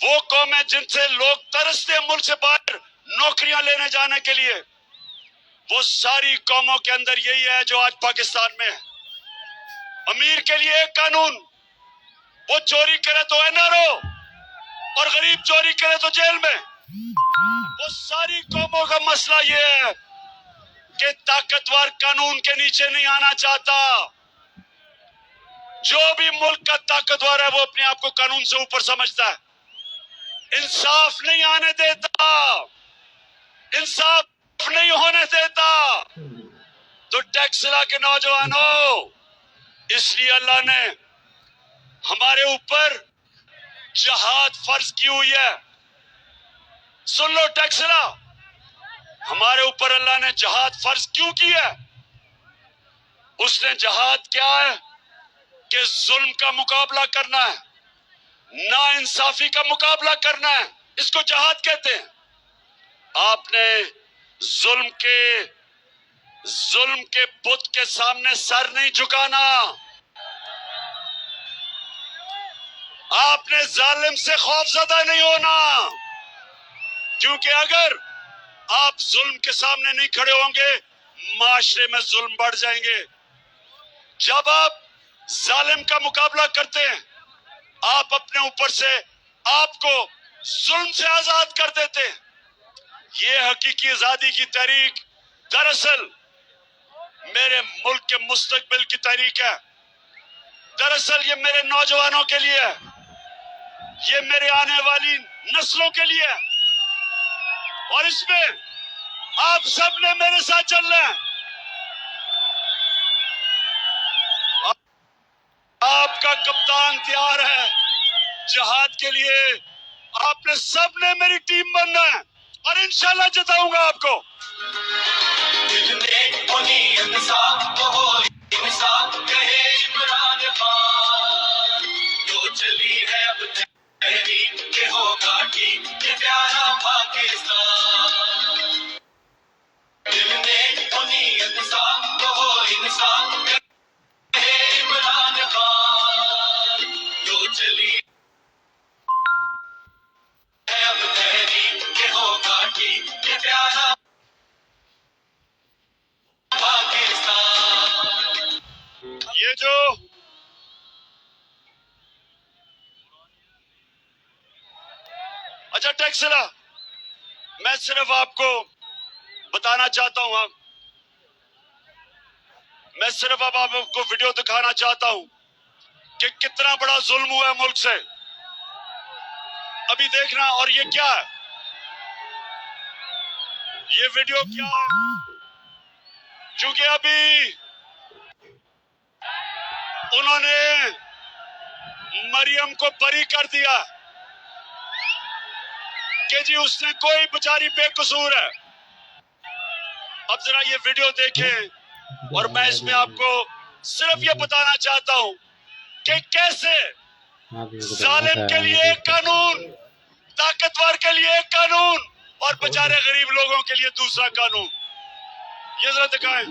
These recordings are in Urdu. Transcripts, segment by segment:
وہ قومیں جن سے لوگ ترستے ہیں ملک سے باہر نوکریاں لینے جانے کے لیے، وہ ساری قوموں کے اندر یہی ہے جو آج پاکستان میں ہے۔ امیر کے لیے ایک قانون، وہ چوری کرے تو NRO اور غریب چوری کرے تو جیل میں۔ وہ ساری قوموں کا مسئلہ یہ ہے کہ طاقتور قانون کے نیچے نہیں آنا چاہتا۔ جو بھی ملک کا طاقتور ہے وہ اپنے آپ کو قانون سے اوپر سمجھتا ہے، انصاف نہیں آنے دیتا، انصاف نہیں ہونے دیتا۔ تو ٹیکسلا کے نوجوانوں، اس لیے اللہ نے ہمارے اوپر جہاد فرض کی ہوئی ہے۔ سن لو ٹیکسلا، ہمارے اوپر اللہ نے جہاد فرض کیوں کی ہے؟ اس نے جہاد کیا ہے کہ ظلم کا مقابلہ کرنا ہے، نا انصافی کا مقابلہ کرنا ہے، اس کو جہاد کہتے ہیں۔ آپ نے ظلم کے بت کے سامنے سر نہیں جھکانا، آپ نے ظالم سے خوف زدہ نہیں ہونا، کیونکہ اگر آپ ظلم کے سامنے نہیں کھڑے ہوں گے معاشرے میں ظلم بڑھ جائیں گے۔ جب آپ ظالم کا مقابلہ کرتے ہیں آپ اپنے اوپر سے آپ کو ظلم سے آزاد کر دیتے ہیں۔ یہ حقیقی آزادی کی تحریک دراصل میرے ملک کے مستقبل کی تحریک ہے، دراصل یہ میرے نوجوانوں کے لیے ہے، یہ میرے آنے والی نسلوں کے لیے ہے، اور اس میں آپ سب نے میرے ساتھ چلنا ہے۔ آپ کا کپتان تیار ہے جہاد کے لیے، آپ نے سب نے میری ٹیم بننا ہے اور انشاءاللہ جتاؤں گا آپ کو۔ یہ جو اچھا ٹیکسلا، میں صرف آپ کو بتانا چاہتا ہوں، میں صرف اب آپ کو ویڈیو دکھانا چاہتا ہوں کہ کتنا بڑا ظلم ہوا ہے ملک سے۔ ابھی دیکھنا، اور یہ کیا ہے، یہ ویڈیو کیا ہے، چونکہ ابھی انہوں نے مریم کو بری کر دیا کہ جی اس نے کوئی بیچاری بے قصور ہے۔ اب ذرا یہ ویڈیو دیکھیں، اور میں اس میں آپ کو صرف یہ بتانا چاہتا ہوں کہ کیسے ظالم کے لیے ایک قانون، طاقتور کے لیے ایک قانون اور بیچارے غریب لوگوں کے لیے دوسرا قانون۔ یہ ذرا دکھائیں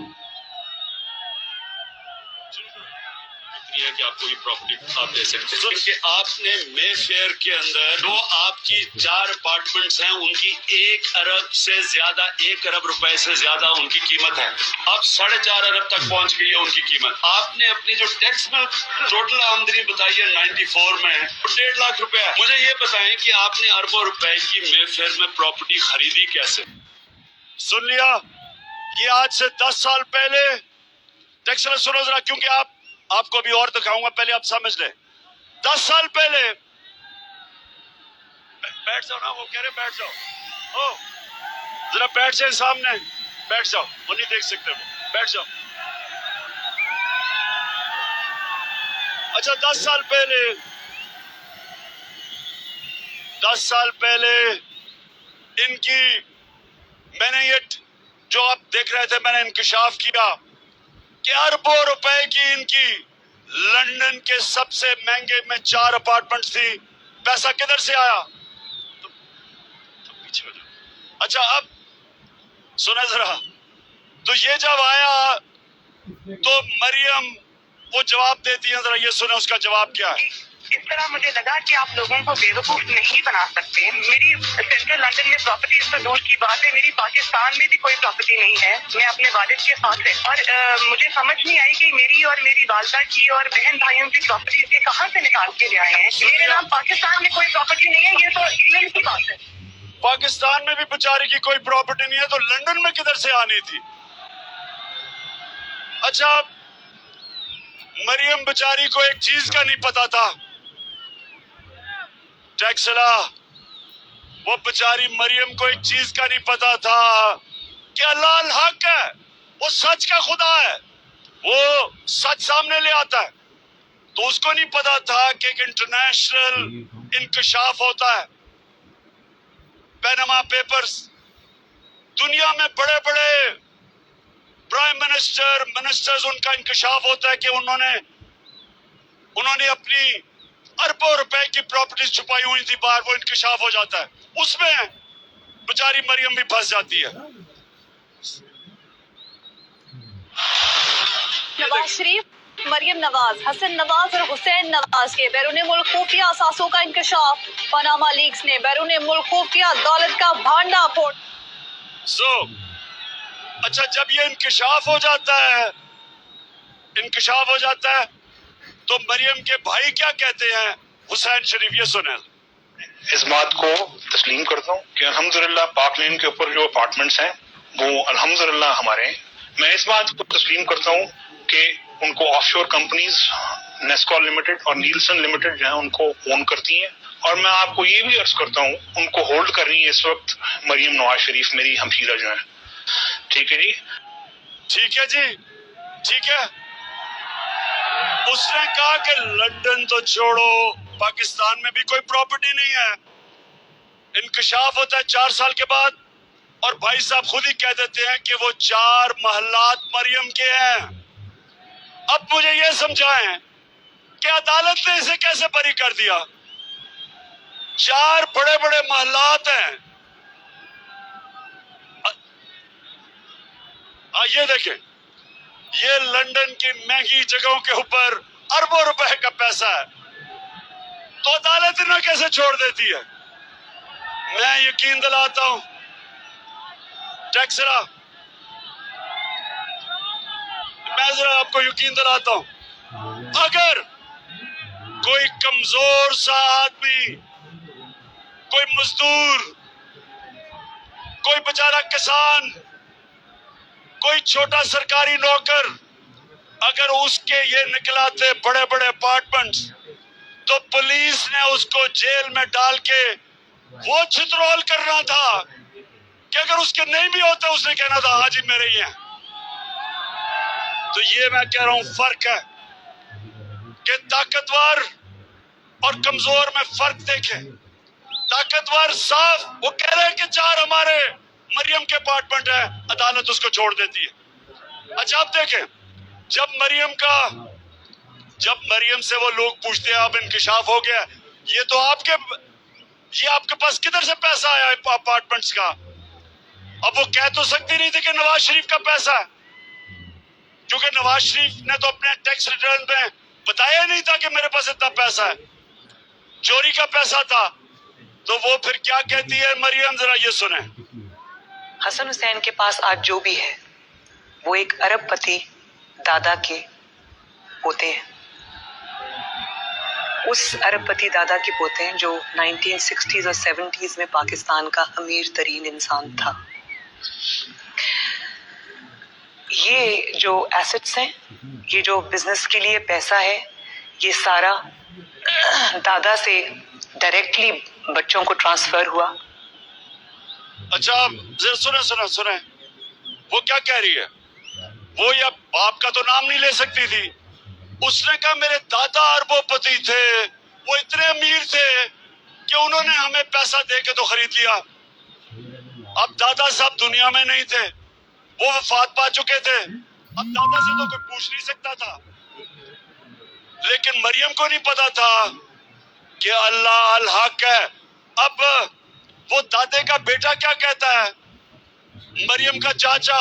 ہے کہ آپ کو یہ پراپرٹی آپ دے سکتے ہیں کہ آپ نے مے فیئر کے اندر جو آپ کی 4 اپارٹمنٹس ہیں ان کی 1 ارب سے زیادہ، 1 ارب روپے سے زیادہ ان کی قیمت ہے، اب 4.5 ارب تک پہنچ گئی ہے ان کی قیمت۔ آپ نے اپنی جو ٹیکس میں ٹوٹل آمدنی بتائی ہے 94 میں 1.5 لاکھ روپے ہے۔ مجھے یہ بتائیں کہ آپ نے اربوں روپے کی مے فیئر میں پراپرٹی خریدی کیسے؟ سن لیا، یہ آج سے 10 سال پہلے، ٹیکسلا سنو ذرا، کیونکہ آپ کو بھی اور دکھاؤں گا، پہلے آپ سمجھ لیں۔ 10 سال پہلے، بیٹھ جاؤ نا، وہ کہہ رہے بیٹھ جاؤ، ذرا بیٹھ جائیں سامنے، بیٹھ جاؤ، وہ نہیں دیکھ سکتے، وہ بیٹھ جاؤ۔ اچھا 10 سال پہلے ان کی، میں نے یہ جو آپ دیکھ رہے تھے، میں نے انکشاف کیا کہ اربوں روپے کی ان کی لندن کے سب سے مہنگے میں 4 اپارٹمنٹ تھی۔ پیسہ کدھر سے آیا؟ پیچھے ہو جاؤ۔ اچھا اب سنیں ذرا، تو یہ جب آیا تو مریم وہ جواب دیتی ہیں، ذرا یہ سنیں اس کا جواب کیا ہے۔ اس طرح مجھے لگا کہ آپ لوگوں کو بیوقوف نہیں بنا سکتے. میری سینٹرل لندن میں پراپرٹیز تو دور کی بات ہے، میری پاکستان میں بھی کوئی پراپرٹی نہیں ہے. میں اپنے والد کے ساتھ ہے اور مجھے سمجھ نہیں آئی کہ میری اور میری والدہ کی اور بہن بھائیوں کی پراپرٹیز یہ کہاں سے نکال کے لے آئے ہیں. میرے نام پاکستان میں کوئی پراپرٹی نہیں ہے، یہ تو انگلینڈ کی بات ہے. پاکستان میں بھی بیچاری کی کوئی پراپرٹی نہیں ہے تو لندن میں کدھر سے آنی تھی؟ اچھا، مریم بیچاری کو ایک چیز کا نہیں پتا تھا، ٹیکسلا، وہ بیچاری مریم کو ایک چیز کا نہیں پتا تھا کہ اللہ الحق ہے، وہ سچ کا خدا ہے، وہ سچ سامنے لے آتا ہے. تو اس کو نہیں پتا تھا کہ ایک انٹرنیشنل انکشاف ہوتا ہے. پیناما پیپرز، دنیا میں بڑے بڑے پرائم منسٹرز ان کا انکشاف ہوتا ہے کہ انہوں نے اپنی اربوں روپے کی پراپرٹیز چھپائی ہوئی تھی باہر، وہ انکشاف ہو جاتا ہے. اس میں بیچاری مریم بھی پھنس جاتی ہے. نواز شریف، مریم نواز، حسن نواز اور حسین نواز کے بیرون ملک خفیہ اثاثوں کا انکشاف. پاناما لیکس نے بیرون ملک خفیہ دولت کا بھانڈا پھوڑ. اچھا، جب یہ انکشاف ہو جاتا ہے تو مریم کے بھائی کیا کہتے ہیں؟ حسین شریف، یہ سنیں. اس بات کو تسلیم کرتا ہوں کہ الحمدللہ پاک لین کے اوپر جو اپارٹمنٹس ہیں وہ الحمدللہ ہمارے ہیں. میں اس بات کو تسلیم کرتا ہوں کہ ان کو آف شور کمپنیز نیسکو لمیٹڈ اور نیلسن لمیٹڈ جو ہیں ان کو اون کرتی ہیں. اور میں آپ کو یہ بھی عرض کرتا ہوں ان کو ہولڈ کر رہی ہے اس وقت مریم نواز شریف، میری ہمشیرہ جو ہیں. ٹھیک ہے جی، ٹھیک ہے جی، ٹھیک ہے. اس نے کہا کہ لندن تو چھوڑو، پاکستان میں بھی کوئی پراپرٹی نہیں ہے. انکشاف ہوتا ہے 4 سال کے بعد اور بھائی صاحب خود ہی کہہ دیتے ہیں کہ وہ 4 محلات مریم کے ہیں. اب مجھے یہ سمجھائیں کہ عدالت نے اسے کیسے بری کر دیا؟ 4 بڑے بڑے محلات ہیں. یہ دیکھیں، یہ لندن کی مہنگی جگہوں کے اوپر اربوں روپے کا پیسہ ہے، تو عدالت انہیں کیسے چھوڑ دیتی ہے؟ میں یقین دلاتا ہوں ٹیکسرا، میں ذرا آپ کو یقین دلاتا ہوں، اگر کوئی کمزور سا آدمی، کوئی مزدور، کوئی بیچارہ کسان، کوئی چھوٹا سرکاری نوکر، اگر اس کے یہ نکلاتے بڑے بڑے اپارٹمنٹس تو پولیس نے اس کو جیل میں ڈال کے وہ چترول کرنا تھا کہ اگر اس کے نہیں بھی ہوتے اس نے کہنا تھا ہاں جی میرے ہی ہیں. تو یہ میں کہہ رہا ہوں فرق ہے کہ طاقتور اور کمزور میں فرق دیکھیں. طاقتور صاف وہ کہہ رہے ہیں کہ 4 ہمارے مریم کے اپارٹمنٹ ہیں، عدالت اس کو چھوڑ دیتی ہے. اچھا آپ دیکھیں، جب مریم سے وہ لوگ پوچھتے ہیں اب انکشاف ہو گیا، یہ تو آپ کے پاس کدھر سے پیسہ آیا اپارٹمنٹس کا؟ اب وہ کہہ تو سکتی نہیں تھی کہ نواز شریف کا پیسہ ہے، کیونکہ نواز شریف نے تو اپنے ٹیکس ریٹرن میں بتایا نہیں تھا کہ میرے پاس اتنا پیسہ ہے، چوری کا پیسہ تھا. تو وہ پھر کیا کہتی ہے مریم، ذرا یہ سنیں. حسن حسین کے پاس آج جو بھی ہے وہ ایک ارب پتی دادا کے پوتے ہیں. اس ارب پتی دادا کے پوتے ہیں جو 1960s اور 70s میں پاکستان کا امیر ترین انسان تھا. یہ جو ایسٹس ہیں، یہ جو بزنس کے لیے پیسہ ہے، یہ سارا دادا سے ڈائریکٹلی بچوں کو ٹرانسفر ہوا. اچھا سنیں، وہ کیا کہہ رہی ہے؟ وہ یا باپ کا تو نام نہیں لے سکتی تھی. اس نے کہا میرے دادا اربوں پتی تھے، وہ اتنے امیر تھے کہ انہوں نے ہمیں پیسہ دے کے تو خرید لیا. اب دادا صاحب دنیا میں نہیں تھے، وہ وفات پا چکے تھے، اب دادا سے تو کوئی پوچھ نہیں سکتا تھا. لیکن مریم کو نہیں پتا تھا کہ اللہ الحق ہے. اب وہ دادے کا بیٹا کیا کہتا ہے، مریم کا چاچا،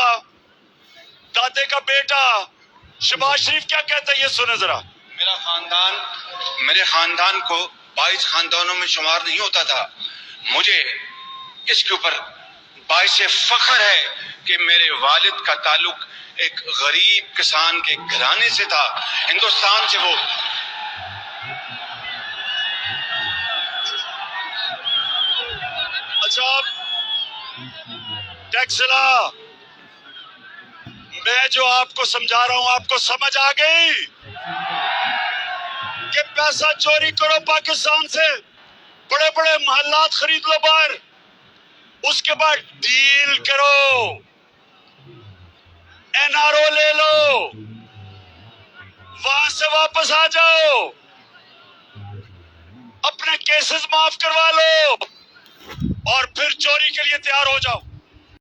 دادے کا بیٹا شہباز شریف کیا کہتا ہے، یہ سنیں ذرا. میرے خاندان کو 22 خاندانوں میں شمار نہیں ہوتا تھا. مجھے اس کے اوپر باعث فخر ہے کہ میرے والد کا تعلق ایک غریب کسان کے گھرانے سے تھا. ہندوستان سے وہ اچھا ٹیکسلا، میں جو آپ کو سمجھا رہا ہوں آپ کو سمجھ آ گئی کہ پیسہ چوری کرو پاکستان سے، بڑے بڑے محلات خرید لو باہر، اس کے بعد ڈیل کرو، این آر او لے لو، وہاں سے واپس آ جاؤ، اپنے کیسز معاف کروا لو اور پھر چوری کے لیے تیار ہو جاؤ.